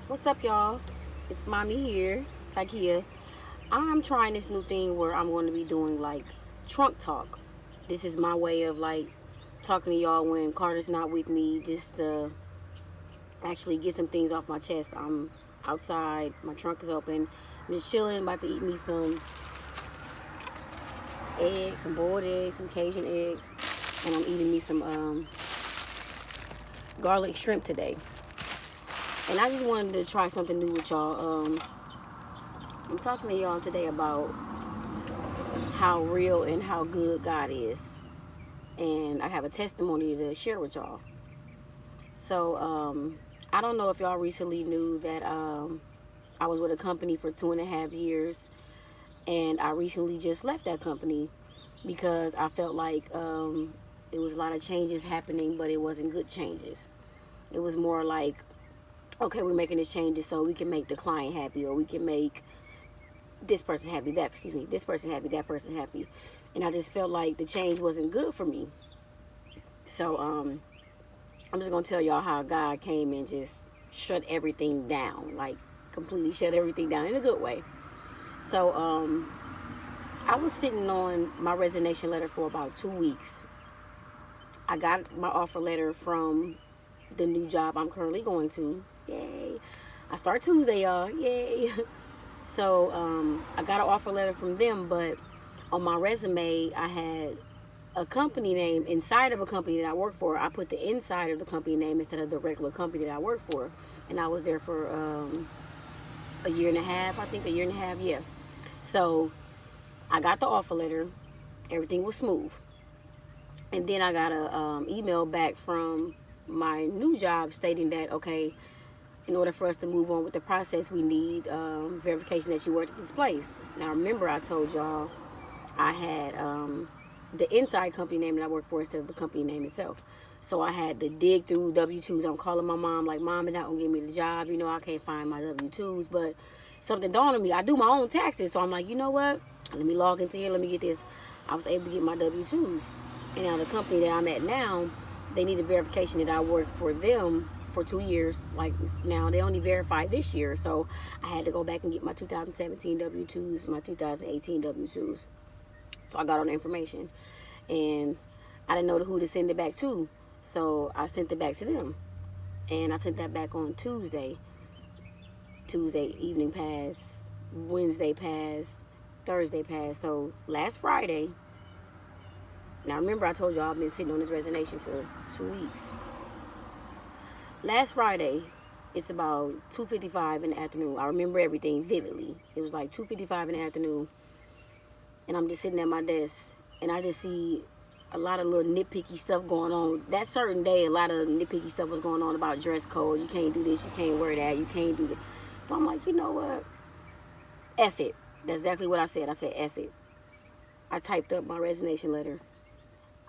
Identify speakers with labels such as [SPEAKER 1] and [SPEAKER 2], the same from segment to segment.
[SPEAKER 1] What's up, y'all? It's Mommy here, Takia. I'm trying this new thing where I'm going to be doing like trunk talk. This is my way of like talking to y'all when Carter's not with me, just to actually get some things off my chest. I'm outside, my trunk is open, I'm just chilling, about to eat me some eggs, some boiled eggs, some Cajun eggs, and I'm eating me some garlic shrimp today. And I just wanted to try something new with y'all. I'm talking to y'all today about how real and how good God is. And I have a testimony to share with y'all. So, I don't know if y'all recently knew that I was with a company for 2.5 years. And I recently just left that company because I felt like there was a lot of changes happening, but it wasn't good changes. It was more like, okay, we're making these changes so we can make the client happy, or we can make this person happy, this person happy, that person happy. And I just felt like the change wasn't good for me. So I'm just gonna tell y'all how God came and just shut everything down, like completely shut everything down in a good way. So I was sitting on my resignation letter for about 2 weeks. I got my offer letter from the new job I'm currently going to. Yay! I start Tuesday, y'all. Yay! So I got an offer letter from them, but on my resume, I had a company name inside of a company that I work for. I put the inside of the company name instead of the regular company that I work for. And I was there for a year and a half, I think, a year and a half, yeah. So I got the offer letter. Everything was smooth. And then I got a email back from my new job stating that, okay, in order for us to move on with the process, we need verification that you worked at this place. Now, remember, I told y'all I had the inside company name that I work for instead of the company name itself. So I had to dig through W-2s. I'm calling my mom like, Mom, they're not going to give me the job. You know, I can't find my W-2s. But something dawned on me. I do my own taxes. So I'm like, you know what? Let me log into here. Let me get this. I was able to get my W-2s. And now the company that I'm at now, they need a verification that I worked for them for 2 years. Like, now they only verified this year. So I had to go back and get my 2017 W-2s, my 2018 W-2s. So I got all the information. And I didn't know who to send it back to. So I sent it back to them. And I sent that back on Tuesday. Tuesday evening passed. Wednesday passed. Thursday passed. So last Friday. Now remember, I told y'all I've been sitting on this resignation for 2 weeks. Last Friday, it's about 2:55 in the afternoon. I remember everything vividly. It was like 2:55 in the afternoon. And I'm just sitting at my desk. And I just see a lot of little nitpicky stuff going on. That certain day, a lot of nitpicky stuff was going on about dress code. You can't do this, you can't wear that, you can't do that. So I'm like, you know what? F it. That's exactly what I said. I said, F it. I typed up my resignation letter.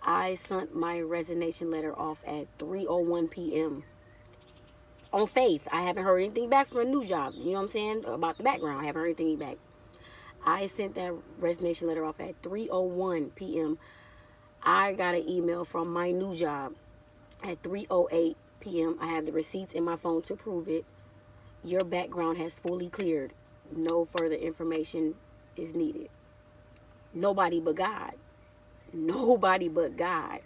[SPEAKER 1] I sent my resignation letter off at 3:01 p.m. on faith. I haven't heard anything back from a new job. You know what I'm saying? About the background. I haven't heard anything back. I sent that resignation letter off at 3:01 p.m. I got an email from my new job at 3:08 p.m. I have the receipts in my phone to prove it. Your background has fully cleared. No further information is needed. Nobody but God. Nobody but God.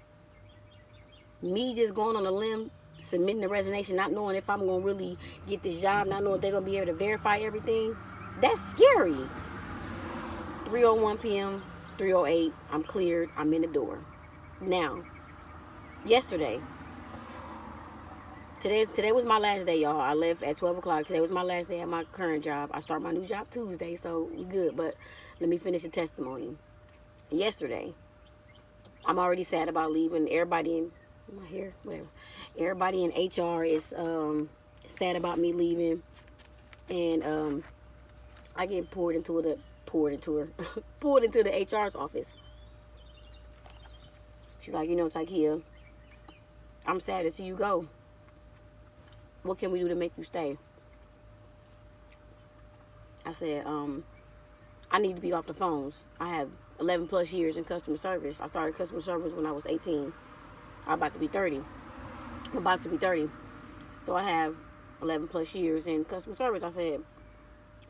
[SPEAKER 1] Me just going on a limb, submitting the resignation, not knowing if I'm going to really get this job, not knowing if they're going to be able to verify everything. That's scary. 3:01 p.m., 3:08, I'm cleared, I'm in the door. Now, yesterday, today was my last day, y'all. I left at 12 o'clock. Today was my last day at my current job. I start my new job Tuesday, so we good. But let me finish the testimony. Yesterday, I'm already sad about leaving. Everybody in my hair, whatever. Everybody in HR is sad about me leaving, and I get pulled into the HR's office. She's like, Takia, I'm sad to see you go. What can we do to make you stay? I said, I need to be off the phones. I have 11 plus years in customer service. I started customer service when I was 18. I'm about to be 30. So I have 11 plus years in customer service. I said,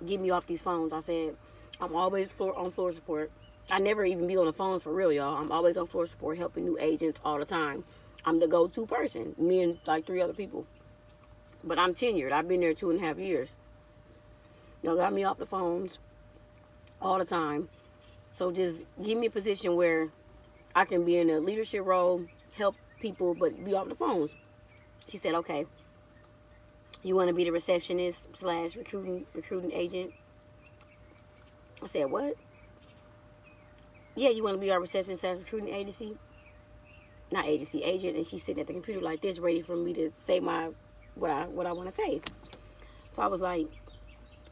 [SPEAKER 1] get me off these phones. I said, I'm always on floor support. I never even be on the phones for real, y'all. I'm always on floor support, helping new agents all the time. I'm the go-to person, me and like 3 other people. But I'm tenured. I've been there 2.5 years. Y'all got me off the phones all the time. So just give me a position where I can be in a leadership role, help people, but be off the phones. She said, okay. You want to be the receptionist / recruiting agent? I said, what? Yeah, you want to be our receptionist / recruiting agency? Not agency, agent. And she's sitting at the computer like this, ready for me to say what I want to say. So I was like,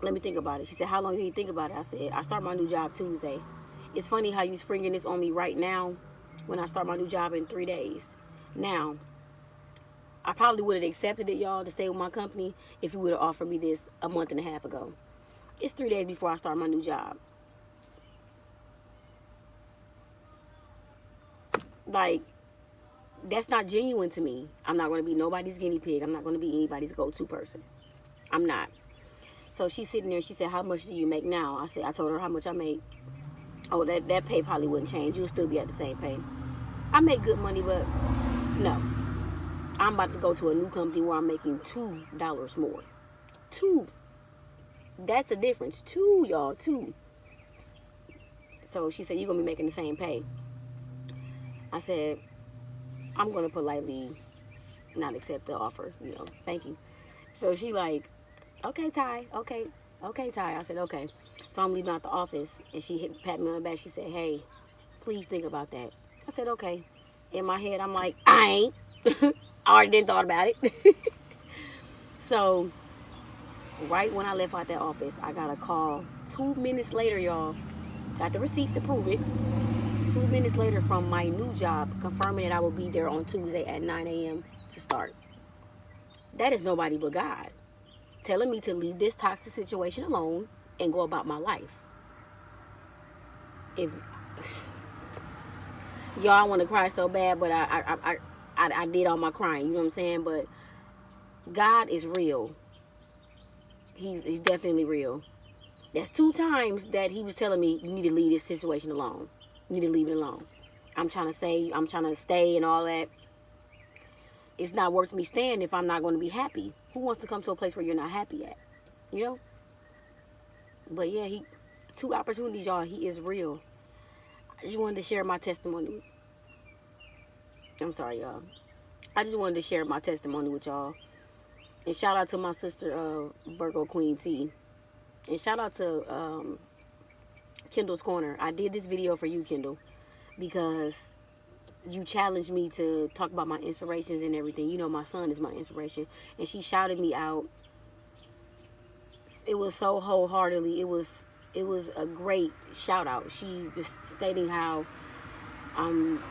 [SPEAKER 1] let me think about it. She said, how long do you think about it? I said, I start my new job Tuesday. It's funny how you springing this on me right now when I start my new job in 3 days. Now, I probably would have accepted it, y'all, to stay with my company if you would have offered me this a month and a half ago. It's 3 days before I start my new job. Like, that's not genuine to me. I'm not going to be nobody's guinea pig. I'm not going to be anybody's go-to person. I'm not. So she's sitting there. She said, how much do you make now? I told her how much I make. Oh, that pay probably wouldn't change. You'll still be at the same pay. I make good money, but no. I'm about to go to a new company where I'm making $2 more. 2. That's a difference. 2, y'all. 2. So she said, you're going to be making the same pay. I said, I'm going to politely not accept the offer. Thank you. So she like, okay, Ty. Okay, Ty. I said, okay. So I'm leaving out the office, and she pat me on the back. She said, hey, please think about that. I said, okay. In my head, I'm like, I ain't. I already didn't thought about it. So, right when I left out that office, I got a call 2 minutes later, y'all. Got the receipts to prove it. 2 minutes later from my new job, confirming that I will be there on Tuesday at 9 a.m. to start. That is nobody but God telling me to leave this toxic situation alone and go about my life. If y'all want to cry so bad, but I did all my crying, you know what I'm saying? But God is real. He's definitely real. That's 2 times that he was telling me, you need to leave this situation alone. You need to leave it alone. I'm trying to stay and all that. It's not worth me staying if I'm not going to be happy. Who wants to come to a place where you're not happy at? You know? But yeah, 2 opportunities, y'all. He is real. I just wanted to share my testimony. I'm sorry, y'all. I just wanted to share my testimony with y'all. And shout out to my sister, Virgo Queen T. And shout out to Kendall's Corner. I did this video for you, Kendall, because you challenged me to talk about my inspirations and everything. You know, my son is my inspiration. And she shouted me out. It was so wholeheartedly. It was a great shout out. She was stating how I'm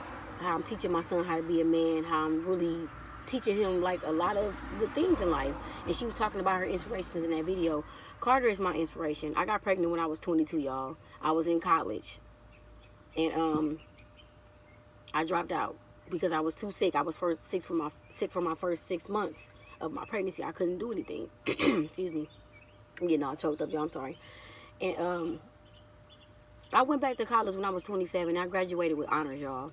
[SPEAKER 1] teaching my son how to be a man, how I'm really teaching him like a lot of good things in life. And she was talking about her inspirations in that video. Carter is my inspiration. I got pregnant when I was 22, y'all. I was in college. And I dropped out because I was too sick. I was sick for my first 6 months of my pregnancy. I couldn't do anything. Excuse me. I'm getting all choked up, y'all. I'm sorry. And I went back to college when I was 27. I graduated with honors, y'all.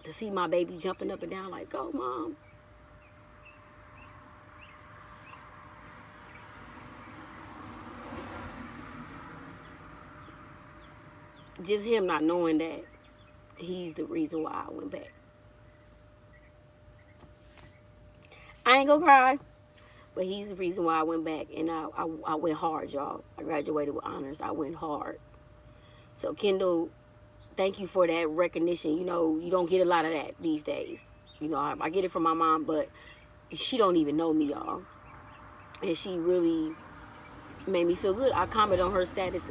[SPEAKER 1] To see my baby jumping up and down like, go, Mom. Just him not knowing that he's the reason why I went back. I ain't gonna cry, but he's the reason why I went back. And I went hard, y'all. I graduated with honors. I went hard. So, Kendall, thank you for that recognition. You know, you don't get a lot of that these days. You know, I get it from my mom, but she don't even know me, y'all. And she really made me feel good. I commented on her status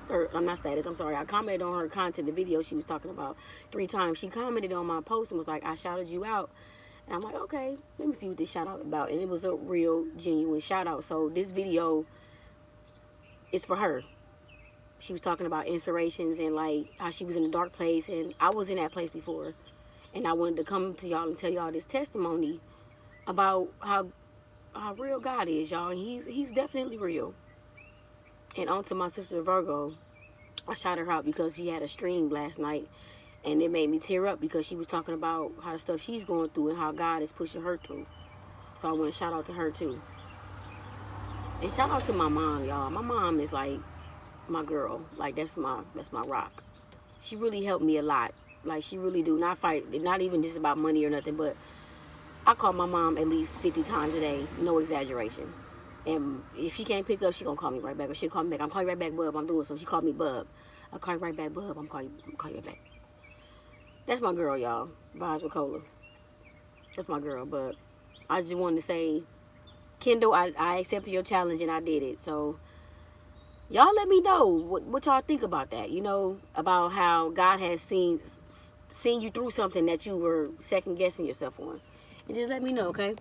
[SPEAKER 1] I commented on her content, the video she was talking about 3 times. She commented on my post and was like, I shouted you out. And I'm like, okay, let me see what this shout out about. And it was a real, genuine shout out. So this video is for her. She was talking about inspirations and like how she was in a dark place. And I was in that place before. And I wanted to come to y'all and tell y'all this testimony about how how real God is, y'all. He's definitely real. And on to my sister Virgo, I shouted her out because she had a stream last night, and it made me tear up because she was talking about how the stuff she's going through and how God is pushing her through. So I want to shout out to her too. And shout out to my mom, y'all. My mom is like my girl. Like that's my rock. She really helped me a lot. Like she really do. Not fight. Not even just about money or nothing, but I call my mom at least 50 times a day. No exaggeration. And if she can't pick up, she gonna call me right back. Or she'll call me back. I'm calling you right back, Bub. I'm doing something. She called me Bub. I'll call you right back, Bub. I'm call you right back. That's my girl, y'all. Vibes with Cola. That's my girl. But I just wanted to say, Kendall, I accepted your challenge and I did it. So y'all let me know what y'all think about that. You know, about how God has seen you through something that you were second guessing yourself on. And just let me know, okay?